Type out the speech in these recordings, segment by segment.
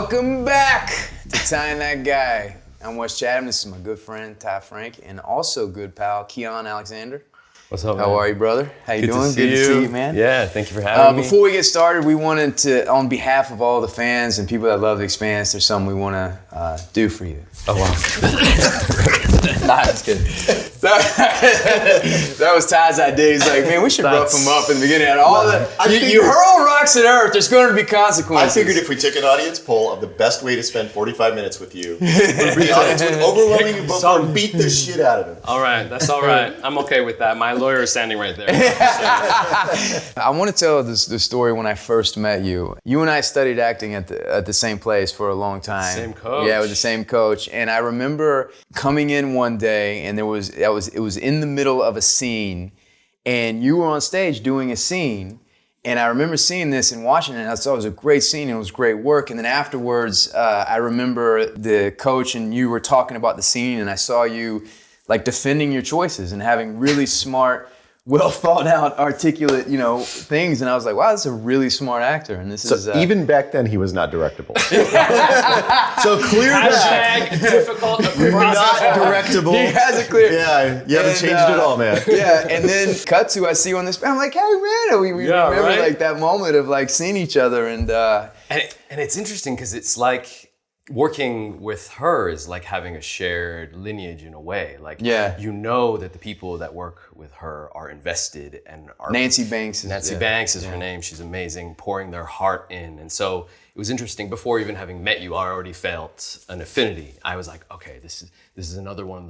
Welcome back to Tying That Guy. I'm Wes Chatham. This is my good friend, Frank, and also good pal, Keon Alexander. What's up, man? How are you, brother? How you doing? Good to see you, man. Yeah, thank you for having me. Before we get started, we wanted to, on behalf of all the fans and people that love the Expanse, there's something we want to do for you. Oh, wow. Nah, just kidding. That was Ty's idea. He's like, man, we should rough him up in the beginning. You hurl rocks at Earth, there's going to be consequences. I figured if we took an audience poll of the best way to spend 45 minutes with you, the audience would overwhelmingly vote for and beat the shit out of him. All right, that's all right. I'm okay with that. My lawyer is standing right there. I want to tell the story when I first met you. You and I studied acting at the same place for a long time. Same coach. Yeah, with the same coach. And I remember coming in one day, and it was in the middle of a scene, and you were on stage doing a scene. And I remember seeing this and watching it, and I thought it was a great scene, and it was great work. And then afterwards, I remember the coach and you were talking about the scene, and I saw you like defending your choices and having really smart, well thought out, articulate, things. And I was like, wow, this is a really smart actor. And this is even back then, he was not directable. So clear that. Difficult Not directable. He has it clear. Yeah, you haven't changed at all, man. Yeah, and then cut to, I see you on this, I'm like, hey man, we remember right? like that moment of like seeing each other and it's interesting because it's like working with her is like having a shared lineage in a way. Like, you know that the people that work with her are invested and are... Nancy Banks is her name. She's amazing, pouring their heart in. And so it was interesting. Before even having met you, I already felt an affinity. I was like, okay, this is another one of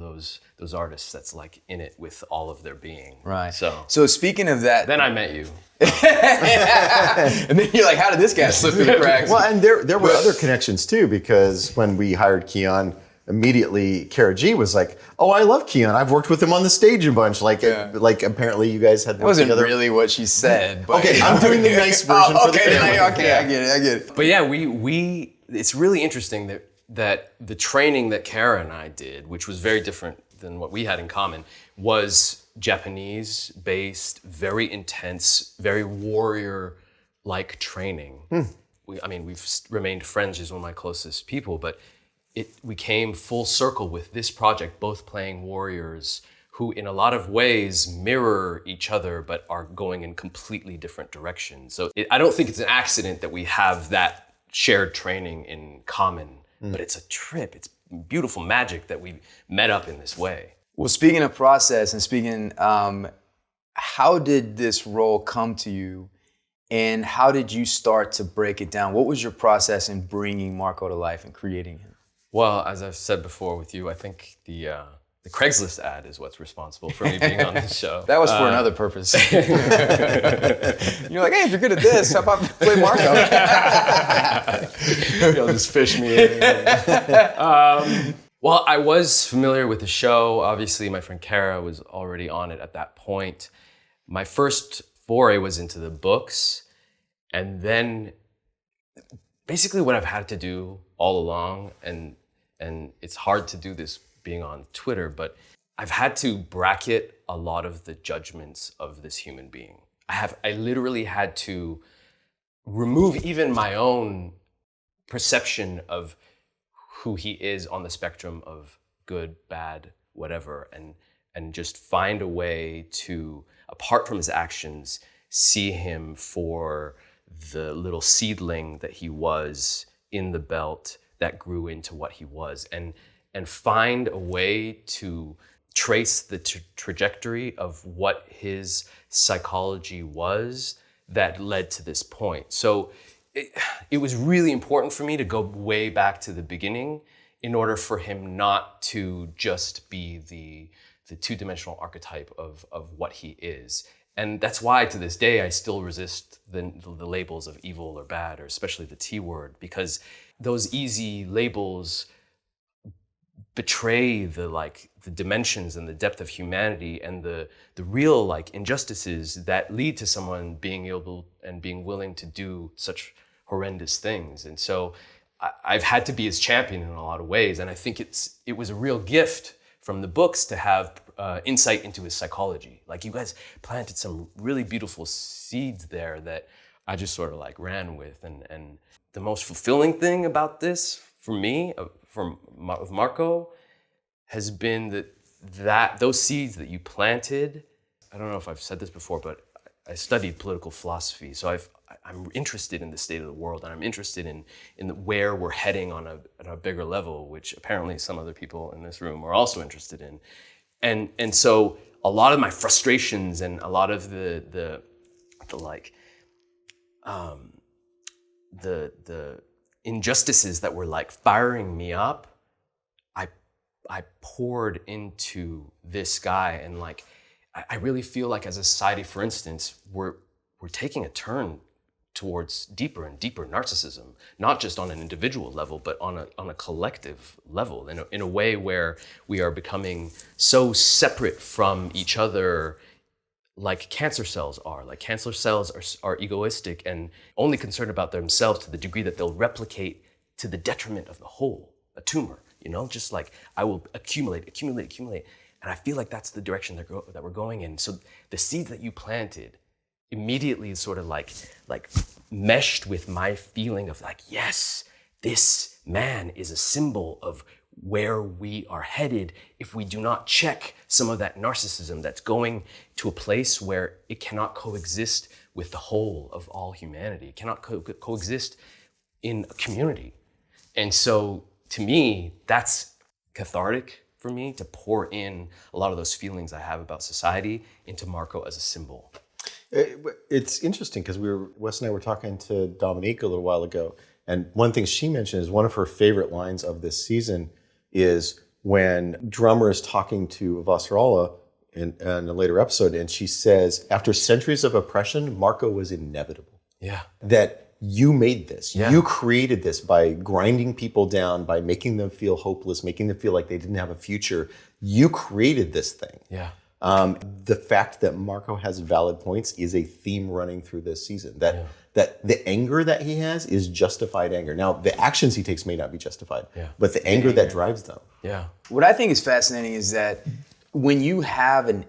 those artists that's like in it with all of their being. Right. So speaking of that... Then I met you. And then you're like, how did this guy slip through the cracks? Well, and there were other connections too, because when we hired Keon, immediately Kara G was like, oh, I love Keon. I've worked with him on the stage a bunch. Like apparently you guys had worked together. That wasn't really what she said. But okay, I'm doing the nice version for the camera. Okay, I get it. But yeah, we it's really interesting that the training that Kara and I did, which was very different than what we had in common, was Japanese-based, very intense, very warrior-like training. We've remained friends. She's one of my closest people, but we came full circle with this project, both playing warriors who in a lot of ways mirror each other, but are going in completely different directions. So I don't think it's an accident that we have that shared training in common, but it's a trip. It's beautiful magic that we met up in this way. Well, speaking of process and speaking, how did this role come to you, and how did you start to break it down? What was your process in bringing Marco to life and creating him? Well, as I've said before with you, I think the Craigslist ad is what's responsible for me being on this show. That was for another purpose. You're like, hey, if you're good at this, how about play Marco? You'll just fish me in. Well, I was familiar with the show. Obviously, my friend Kara was already on it at that point. My first foray was into the books. And then basically what I've had to do all along, and it's hard to do this being on Twitter, but I've had to bracket a lot of the judgments of this human being. I literally had to remove even my own perception of who he is on the spectrum of good, bad, whatever, and just find a way to, apart from his actions, see him for the little seedling that he was in the belt that grew into what he was, and find a way to trace the trajectory of what his psychology was that led to this point. So it was really important for me to go way back to the beginning in order for him not to just be the two-dimensional archetype of what he is. And that's why to this day I still resist the labels of evil or bad, or especially the T word, because those easy labels betray the dimensions and the depth of humanity and the real injustices that lead to someone being able and being willing to do such horrendous things. And so I've had to be his champion in a lot of ways, and I think it was a real gift from the books to have insight into his psychology. Like, you guys planted some really beautiful seeds there that I just sort of like ran with. And the most fulfilling thing about this for me, with Marco, has been that those seeds that you planted. I don't know if I've said this before, but I studied political philosophy, so I'm interested in the state of the world, and I'm interested in where we're heading on a bigger level, which apparently some other people in this room are also interested in. And so a lot of my frustrations and a lot of the injustices that were like firing me up, I poured into this guy, and like I really feel like as a society, for instance, we're taking a turn towards deeper and deeper narcissism, not just on an individual level, but on a collective level, in a way where we are becoming so separate from each other, like cancer cells are. Like cancer cells are egoistic and only concerned about themselves to the degree that they'll replicate to the detriment of the whole, a tumor, just like I will accumulate. And I feel like that's the direction that we're going in. So the seeds that you planted immediately sort of like meshed with my feeling of like, yes, this man is a symbol of where we are headed if we do not check some of that narcissism that's going to a place where it cannot coexist with the whole of all humanity. It cannot coexist in a community. And so to me, that's cathartic for me, to pour in a lot of those feelings I have about society into Marco as a symbol. It's interesting because Wes and I were talking to Dominique a little while ago, and one thing she mentioned is one of her favorite lines of this season is when Drummer is talking to Vasarala in a later episode, and she says, after centuries of oppression, Marco was inevitable. Yeah. That you made this. Yeah. You created this by grinding people down, by making them feel hopeless, making them feel like they didn't have a future. You created this thing. Yeah. The fact that Marco has valid points is a theme running through this season. That the anger that he has is justified anger. Now, the actions he takes may not be justified, but the anger that drives them. Yeah. What I think is fascinating is that when you have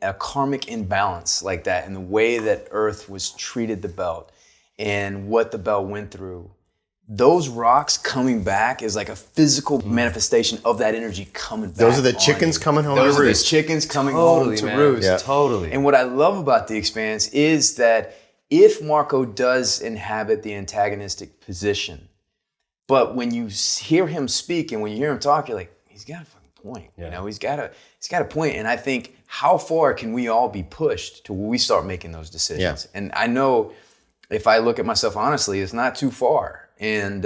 a karmic imbalance like that, in the way that Earth was treated the belt and what the belt went through, those rocks coming back is like a physical manifestation of that energy coming back. Those are the chickens coming home to roost. Those are the chickens coming home to roost. Yeah. Totally. And what I love about The Expanse is that if Marco does inhabit the antagonistic position, but when you hear him speak and when you hear him talk, you're like, he's got a fucking point. Yeah. He's got a point. And I think, how far can we all be pushed to where we start making those decisions? Yeah. And I know, if I look at myself honestly, it's not too far. And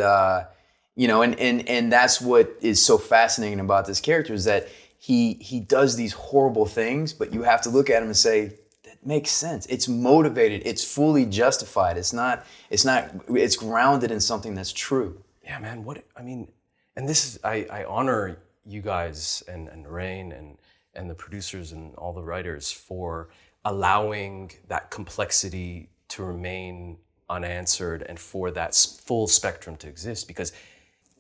and that's what is so fascinating about this character, is that he does these horrible things, but you have to look at him and say, that makes sense. It's motivated. It's fully justified. It's grounded in something that's true. Yeah, man. And this is, I honor you guys and Rain and the producers and all the writers for allowing that complexity to remain unanswered and for that full spectrum to exist. Because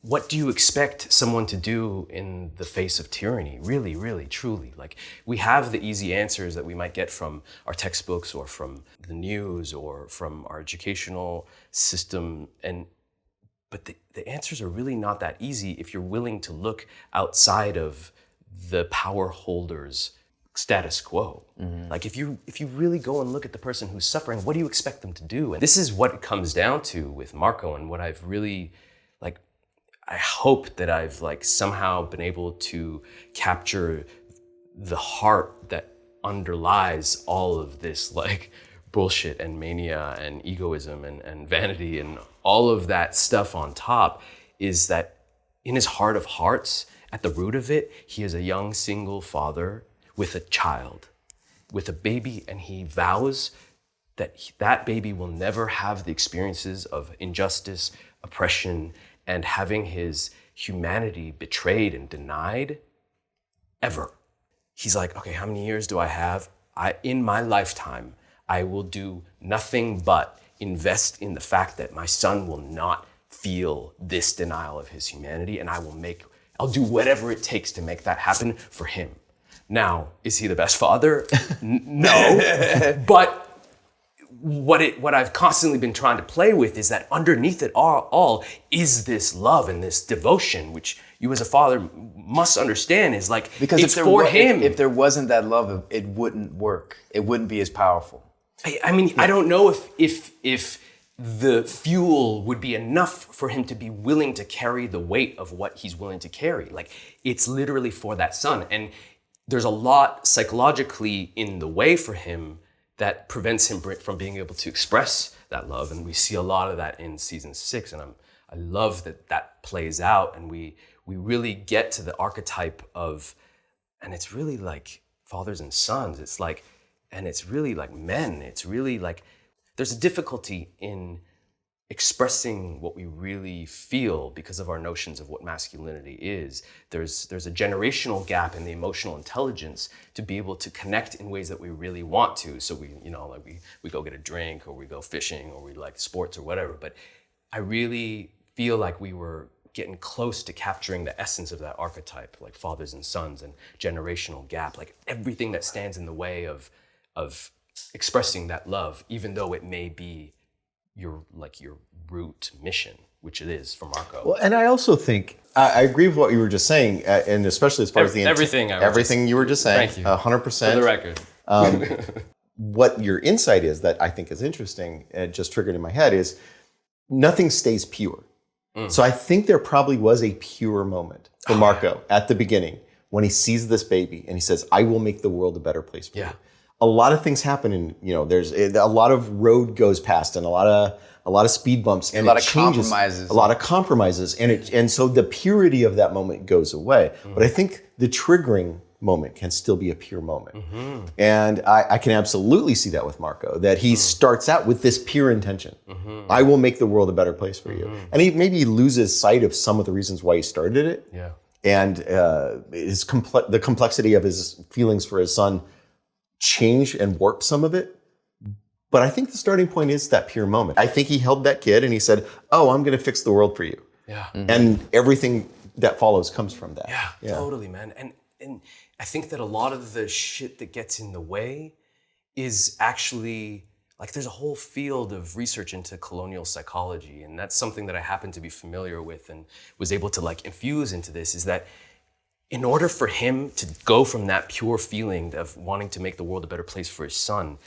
what do you expect someone to do in the face of tyranny? Really, really, truly. Like, we have the easy answers that we might get from our textbooks or from the news or from our educational system, but the answers are really not that easy if you're willing to look outside of the power holders' status quo. Mm-hmm. Like, if you really go and look at the person who's suffering, what do you expect them to do? And this is what it comes down to with Marco, and what I've really, I hope that I've somehow been able to capture the heart that underlies all of this bullshit and mania and egoism and vanity and all of that stuff on top, is that in his heart of hearts, at the root of it, he is a young single father with a child, with a baby, and he vows that that baby will never have the experiences of injustice, oppression, and having his humanity betrayed and denied ever. He's like, okay, how many years do I have? In my lifetime, I will do nothing but invest in the fact that my son will not feel this denial of his humanity, and I'll do whatever it takes to make that happen for him. Now, is he the best father? No, but what I've constantly been trying to play with is that underneath it all is this love and this devotion, which you as a father must understand is like, because it's for him. If there wasn't that love, it wouldn't work. It wouldn't be as powerful. I mean, I don't know if the fuel would be enough for him to be willing to carry the weight of what he's willing to carry. Like, it's literally for that son. And there's a lot psychologically in the way for him that prevents him from being able to express that love. And we see a lot of that in season 6. And I love that plays out. And we really get to the archetype of, and it's really like fathers and sons. It's like, and it's really like men. It's really like, there's a difficulty in expressing what we really feel because of our notions of what masculinity is. There's a generational gap in the emotional intelligence to be able to connect in ways that we really want to. So we go get a drink, or we go fishing, or we like sports or whatever. But I really feel like we were getting close to capturing the essence of that archetype, like fathers and sons and generational gap, like everything that stands in the way of expressing that love, even though it may be your root mission, which it is for Marco. Well, and I also think I agree with what you were just saying, and especially as far as the everything you were just saying. Thank you. 100%. For the record. What your insight is that I think is interesting, and just triggered in my head, is nothing stays pure. So I think there probably was a pure moment for Marco at the beginning when he sees this baby and he says, "I will make the world a better place for you." A lot of things happen, and there's a lot of road goes past, and a lot of speed bumps, and a lot of compromises, and so the purity of that moment goes away. But I think the triggering moment can still be a pure moment, and I can absolutely see that with Marco, that he starts out with this pure intention: I will make the world a better place for you, and he maybe loses sight of some of the reasons why he started it, and the complexity of his feelings for his son change and warp some of it. But I think the starting point is that pure moment. I think he held that kid and he said, "Oh, I'm going to fix the world for you." And everything that follows comes from that. Yeah. Totally, man. And I think that a lot of the shit that gets in the way is actually, like, there's a whole field of research into colonial psychology, and that's something that I happen to be familiar with and was able to like infuse into this, is that in order for him to go from that pure feeling of wanting to make the world a better place for his son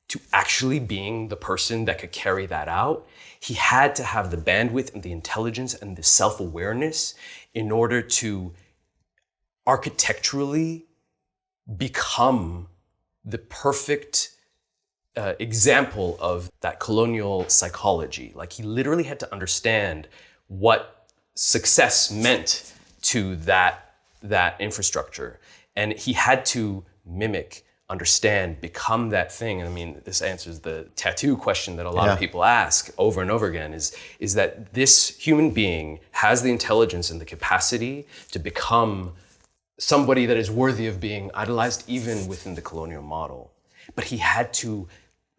to actually being the person that could carry that out, he had to have the bandwidth and the intelligence and the self-awareness in order to architecturally become the perfect example of that colonial psychology. Like, he literally had to understand what success meant to that infrastructure. And he had to mimic, understand, become that thing. And I mean, this answers the tattoo question that a lot of people ask over and over again, is that this human being has the intelligence and the capacity to become somebody that is worthy of being idolized, even within the colonial model. But he had to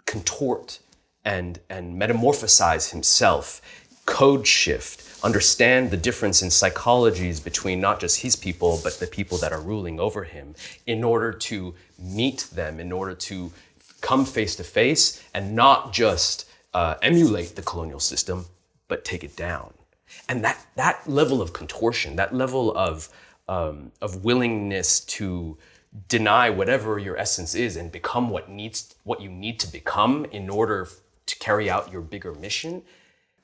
contort and metamorphosize himself, code shift, understand the difference in psychologies between not just his people, but the people that are ruling over him, in order to meet them, in order to come face to face and not just emulate the colonial system, but take it down. And that level of contortion, that level of willingness to deny whatever your essence is and become what you need to become in order to carry out your bigger mission,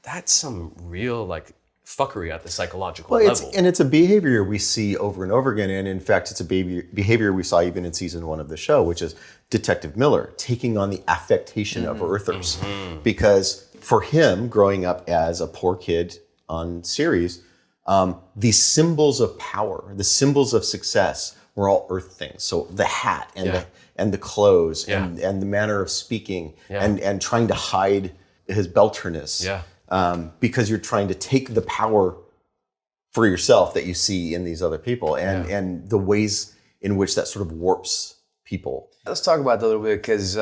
that's some real like fuckery at the psychological level. It's a behavior we see over and over again. And in fact, it's a behavior we saw even in season 1 of the show, which is Detective Miller taking on the affectation of Earthers. Because for him, growing up as a poor kid on series, the symbols of power, the symbols of success were all Earth things. So the hat and the clothes and the manner of speaking and trying to hide his belterness. Because you're trying to take the power for yourself that you see in these other people, and the ways in which that sort of warps people. Let's talk about that a little bit, because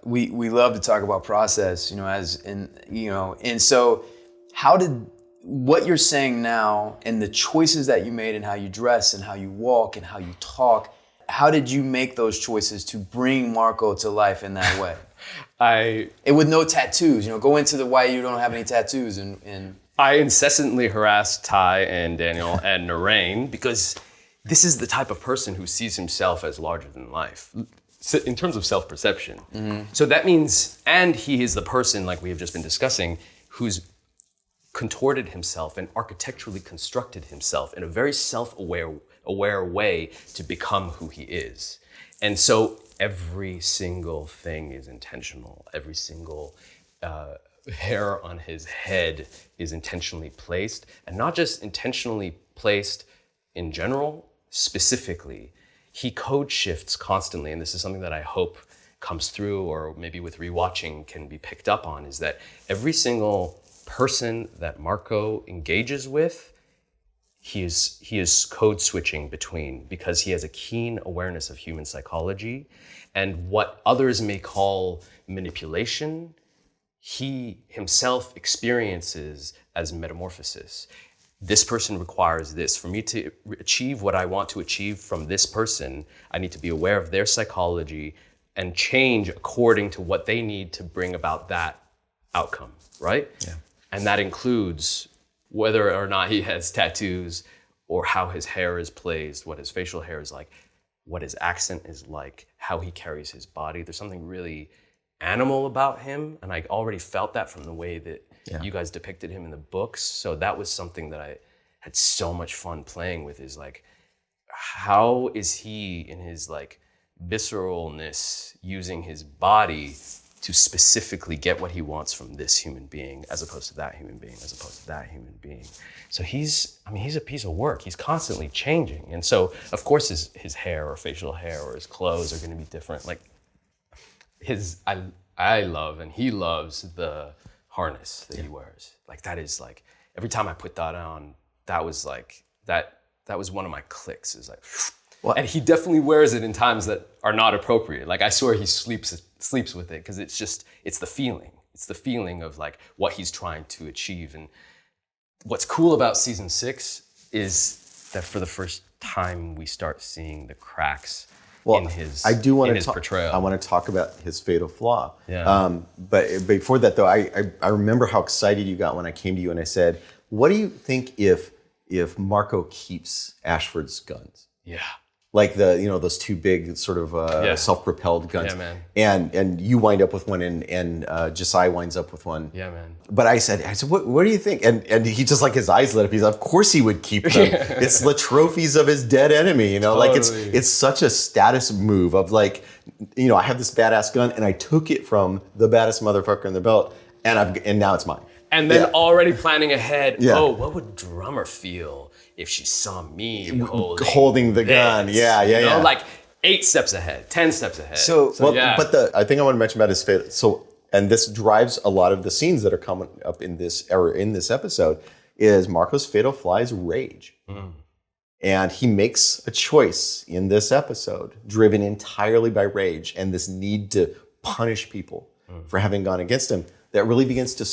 we love to talk about process, and so how did what you're saying now and the choices that you made and how you dress and how you walk and how you talk, how did you make those choices to bring Marco to life in that way? I And with no tattoos, go into the why you don't have any tattoos and incessantly harass Ty and Daniel and Narain because this is the type of person who sees himself as larger than life in terms of self-perception. So that means, and he is the person, like we have just been discussing, who's contorted himself and architecturally constructed himself in a very self-aware way to become who he is. And so every single thing is intentional. Every single hair on his head is intentionally placed, and not just intentionally placed in general, specifically. He code shifts constantly, and this is something that I hope comes through, or maybe with rewatching can be picked up on, is that every single person that Marco engages with, he is code switching between, because he has a keen awareness of human psychology, and what others may call manipulation, he himself experiences as metamorphosis. This person requires this. For me to achieve what I want to achieve from this person, I need to be aware of their psychology and change according to what they need to bring about that outcome, right? Yeah. And that includes whether or not he has tattoos, or how his hair is placed, what his facial hair is like, what his accent is like, how he carries his body. There's something really animal about him, and I already felt that from the way that you guys depicted him in the books. So that was something that I had so much fun playing with, is like, how is he in his like visceralness using his body to specifically get what he wants from this human being, as opposed to that human being, as opposed to that human being. So he's a piece of work. He's constantly changing. And so of course his hair or facial hair or his clothes are gonna be different. Like I love, and he loves, the harness that he wears. Like that is like, every time I put that on, that was like, that was one of my clicks, is like, and he definitely wears it in times that are not appropriate. Like I swear he sleeps with it, because it's the feeling. It's the feeling of like what he's trying to achieve. And what's cool about season 6 is that for the first time we start seeing the cracks in his portrayal. I want to talk about his fatal flaw. Yeah. But before that, though, I remember how excited you got when I came to you and I said, "What do you think if Marco keeps Ashford's guns?" Yeah. Like those two big sort of self-propelled guns. Yeah, man. And you wind up with one, and Josiah winds up with one. Yeah, man. But I said, what do you think? And he just, like, his eyes lit up. He's like, of course he would keep them. It's the trophies of his dead enemy, Totally. Like it's such a status move of like, I have this badass gun and I took it from the baddest motherfucker in the belt, and now it's mine. And then already planning ahead. Yeah. Oh, what would Drummer feel if she saw me holding the gun? Yeah. Like 8 steps ahead, 10 steps ahead. But I think I want to mention about his fatal. So, and this drives a lot of the scenes that are coming up in this episode, is Marco's fatal flaw is rage. And he makes a choice in this episode driven entirely by rage and this need to punish people for having gone against him, that really begins to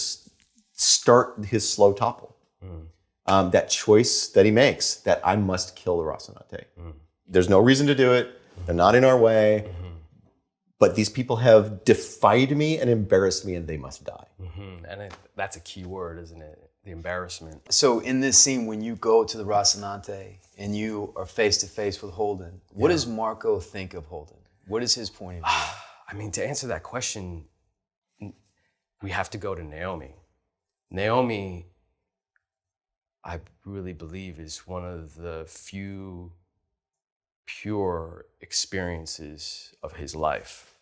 start his slow topple. That choice that he makes, that I must kill the Rocinante. There's no reason to do it. They're not in our way. But these people have defied me and embarrassed me, and they must die. And that's a key word, isn't it? The embarrassment. So in this scene, when you go to the Rocinante and you are face to face with Holden, what does Marco think of Holden? What is his point of view? I mean, to answer that question, we have to go to Naomi. Naomi, I really believe, is one of the few pure experiences of his life.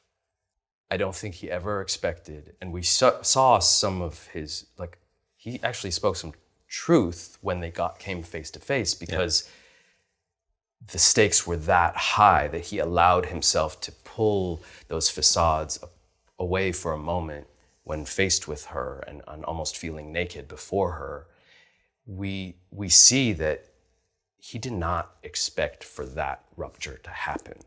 I don't think he ever expected, and we saw some of his, like, he actually spoke some truth when they came face to face, because the stakes were that high that he allowed himself to pull those facades away for a moment when faced with her and almost feeling naked before her. We see that he did not expect for that rupture to happen.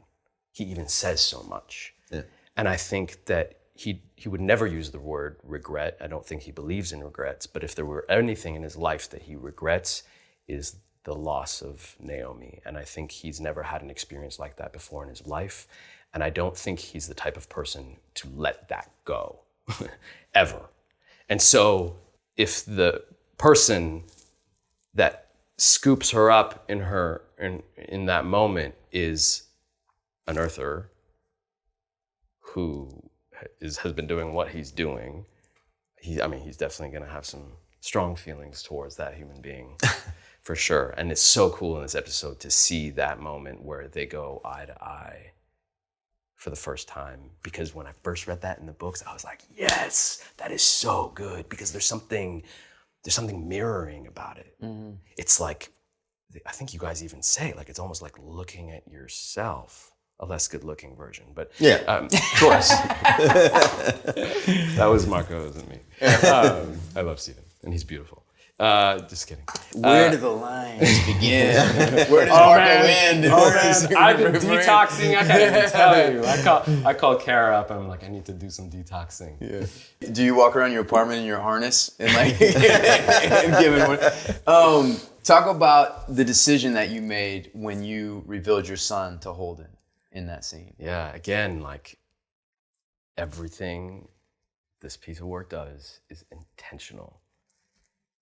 He even says so much. Yeah. And I think that he would never use the word regret. I don't think he believes in regrets, but if there were anything in his life that he regrets, is the loss of Naomi. And I think he's never had an experience like that before in his life. And I don't think he's the type of person to let that go, ever. And so if the person that scoops her up in that moment is an earther who has been doing what he's doing, he's definitely gonna have some strong feelings towards that human being, for sure. And it's so cool in this episode to see that moment where they go eye to eye for the first time. Because when I first read that in the books, I was like, yes, that is so good, because there's something mirroring about it. Mm-hmm. It's like, I think you guys even say, like, it's almost like looking at yourself. A less good-looking version, but yeah, of course. That was Marco, wasn't me. I love Steven, and he's beautiful. Just kidding. Where do the lines begin? Where does Marco end? I've been detoxing. I can't even tell you. I call Kara up, and I'm like, I need to do some detoxing. Yeah. Do you walk around your apartment in your harness and like giving one? Talk about the decision that you made when you revealed your son to Holden in that scene. Yeah, again, like everything this piece of work does is intentional.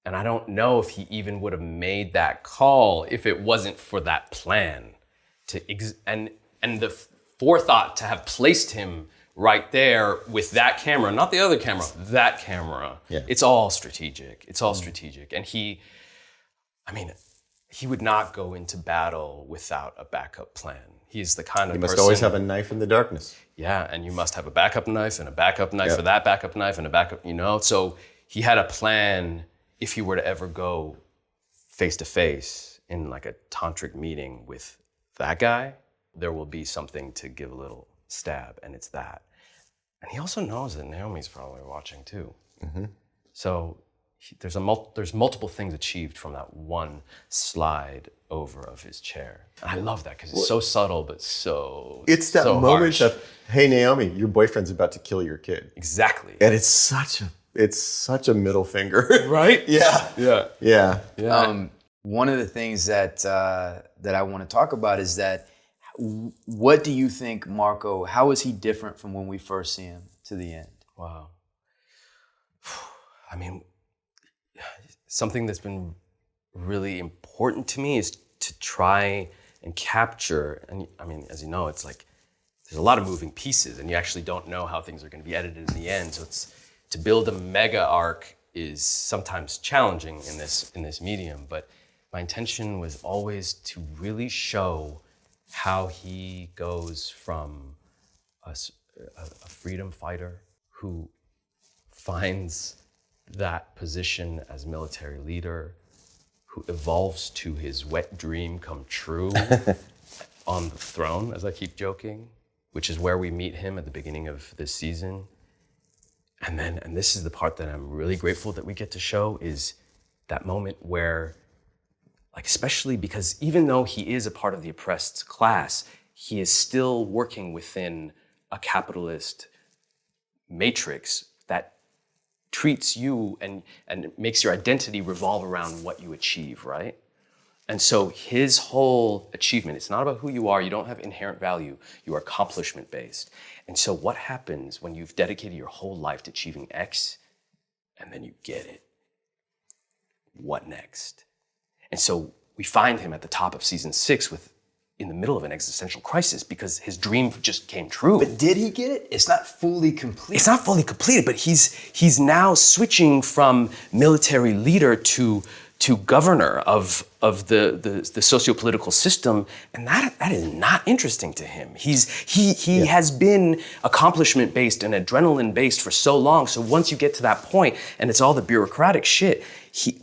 And I don't know if he even would have made that call if it wasn't for that plan and the forethought to have placed him right there with that camera, not the other camera, that camera. Yeah. It's all strategic. It's all strategic. And he would not go into battle without a backup plan. He's the kind of person. You must always have a knife in the darkness. Yeah, and you must have a backup knife and a backup knife for that backup knife and a backup, So he had a plan if he were to ever go face to face in like a tantric meeting with that guy, there will be something to give a little stab, and it's that. And he also knows that Naomi's probably watching too. Mm-hmm. So there's multiple things achieved from that one slide over of his chair. And I love that because it's so subtle, but it's that so moment harsh. of, hey, Naomi, your boyfriend's about to kill your kid. Exactly. And it's such a middle finger. Right? Yeah. One of the things that I want to talk about is that what do you think, Marco, how is he different from when we first see him to the end? Wow. Something that's been really important to me is to try and capture, and as you know, it's like there's a lot of moving pieces and you actually don't know how things are going to be edited in the end. So to build a mega arc is sometimes challenging in this medium, but my intention was always to really show how he goes from a freedom fighter who finds that position as military leader, who evolves to his wet dream come true on the throne, as I keep joking, which is where we meet him at the beginning of this season. And this is the part that I'm really grateful that we get to show, is that moment where, like, especially because even though he is a part of the oppressed class, he is still working within a capitalist matrix that treats you and makes your identity revolve around what you achieve, right? And so his whole achievement, it's not about who you are, you don't have inherent value, you are accomplishment based. And so what happens when you've dedicated your whole life to achieving X and then you get it? What next? And so we find him at the top of season 6 in the middle of an existential crisis because his dream just came true. But did he get it? It's not fully complete. It's not fully completed, but he's now switching from military leader to governor of the socio-political system, and that is not interesting to him. He has been accomplishment based and adrenaline based for so long. So once you get to that point, and it's all the bureaucratic shit,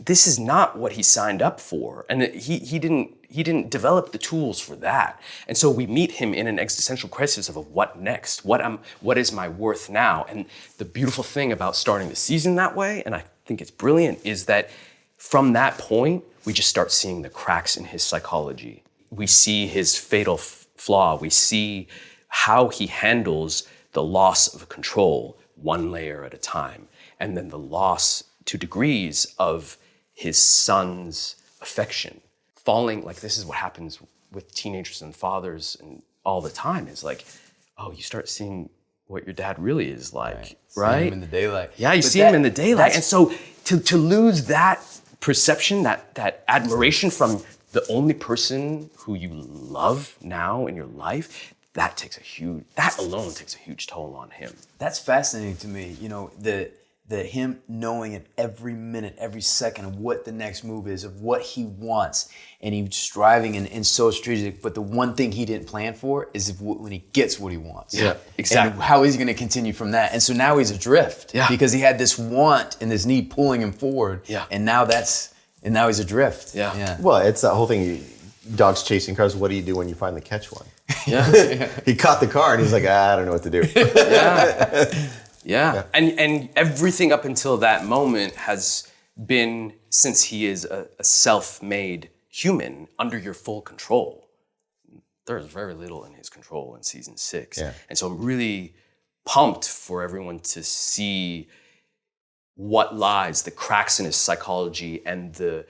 this is not what he signed up for, and he didn't develop the tools for that. And so we meet him in an existential crisis of what next? What is my worth now? And the beautiful thing about starting the season that way, and I think it's brilliant, is that from that point, we just start seeing the cracks in his psychology. We see his fatal flaw. We see how he handles the loss of control one layer at a time, and then the loss to degrees of his son's affection. falling, like this is what happens with teenagers and fathers and all the time is like, oh, you start seeing what your dad really is like, right? See him in the daylight. Yeah, you see him in the daylight. And so to lose that perception, that admiration from the only person who you love now in your life, that alone takes a huge toll on him. That's fascinating to me. You know, the him knowing at every minute, every second of what the next move is, of what he wants, and he's striving and so strategic. But the one thing he didn't plan for is when he gets what he wants. Yeah, exactly. And how is he going to continue from that? And so now he's adrift. Yeah. Because he had this want and this need pulling him forward. Yeah. And now he's adrift. Yeah. Well, it's that whole thing. Dogs chasing cars. What do you do when you finally catch one? Yeah. He caught the car and he's like, I don't know what to do. Yeah. And everything up until that moment has been, since he is a self-made human under your full control, there's very little in his control in season 6. Yeah. And so I'm really pumped for everyone to see what lies, the cracks in his psychology, and the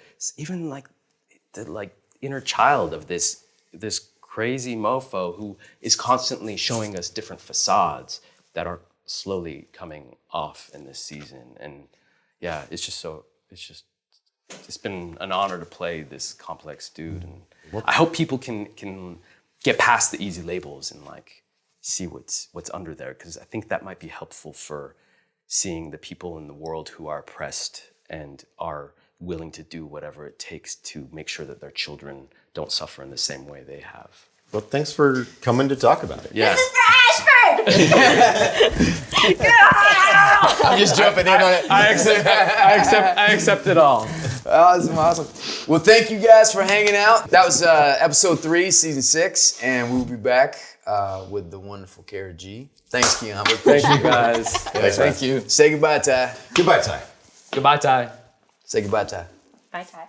inner child of this crazy mofo who is constantly showing us different facades that are slowly coming off in this season. And yeah, it's been an honor to play this complex dude. And I hope people can get past the easy labels and like see what's under there, because I think that might be helpful for seeing the people in the world who are oppressed and are willing to do whatever it takes to make sure that their children don't suffer in the same way they have. Well, thanks for coming to talk about it. Yeah. This is for Ashford! I'm just jumping in on it. I accept it all. Awesome. Well, thank you guys for hanging out. That was episode 3, season 6, and we'll be back with the wonderful Kara G. Thanks, Keon. Thank you, guys. Thank you. Say goodbye, Ty. Goodbye, Ty. Goodbye, Ty. Say goodbye, Ty. Bye, Ty.